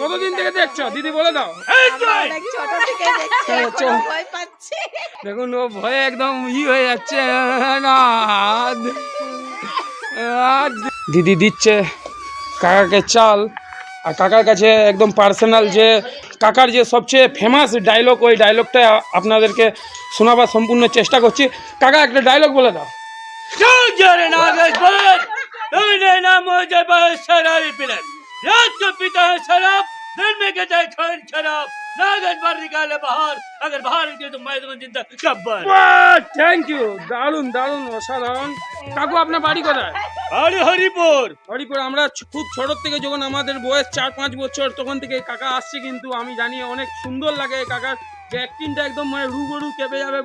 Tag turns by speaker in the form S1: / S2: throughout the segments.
S1: কতদিন থেকে দেখছো দিদি বলে দাও। দেখুন ও ভয়ে একদম হয়ে যাচ্ছে না। দিদি দিচ্ছে কাকাকে চাল, আর কাকার কাছে একদম পার্সোনাল যে কাকার যে সবচেয়ে ফেমাস ডায়লগ, ওই ডায়লগটা আপনাদেরকে শোনাবার সম্পূর্ণ চেষ্টা করছি। কাকা একটা ডায়লগ বলে দাও।
S2: दिन में कहता है खान शराब, नागज बार निकाले बाहर, अगर बाहर निकले तो मैं तुम्हें जिंदा गब्बर।
S1: থ্যাংক ইউ, দারুণ দারুণ অসাধারণ। কাকু আপনার বাড়ি কোথায়?
S2: বাড়ি হরিপুর।
S1: হরিপুর। আমরা খুব ছোট থেকে যখন আমাদের বয়স 4-5 বছর তখন থেকে কাকা আসছে, কিন্তু আমি জানি অনেক সুন্দর লাগে কাকার যে অ্যাক্টিংটা, একদম মানে রুবরু কেঁপে যাবে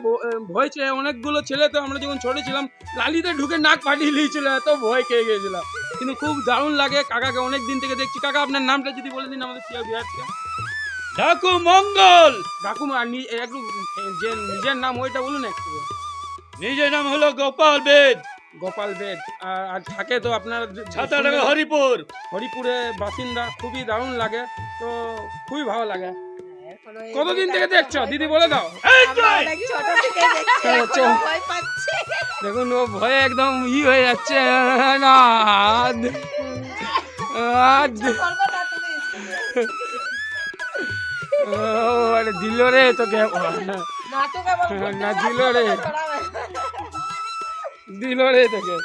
S1: ভয় চেয়ে। অনেকগুলো ছেলে তো আমরা যখন ছোট ছিলাম লালিতে ঢুকে নাক ফাটিয়ে দিয়েছিল, এত ভয় খেয়ে গিয়েছিলাম। কিন্তু খুব দারুণ লাগে কাকাকে, অনেক দিন থেকে দেখছি। কাকা আপনার নামটা যদি বলে দিন আমাদের প্রিয় ভিউয়ার্সকে।
S2: ডাকু মঙ্গল।
S1: ডাকু একটু যে নিজের নাম ওইটা বলুন একটু।
S2: নিজের নাম হলো গোপাল বেদ।
S1: গোপাল বেদ। আর থাকে তো আপনার
S2: ছাতাডাঙ্গা হরিপুর।
S1: হরিপুরে বাসিন্দা। খুবই দারুণ লাগে, তো খুবই ভালো লাগে। কতদিন থেকে দেখছো দিদি বলে দাও। দেখুন ও ভয়ে একদম হয়ে যাচ্ছে না। দিল রে তোকে, না দিল রে তোকে।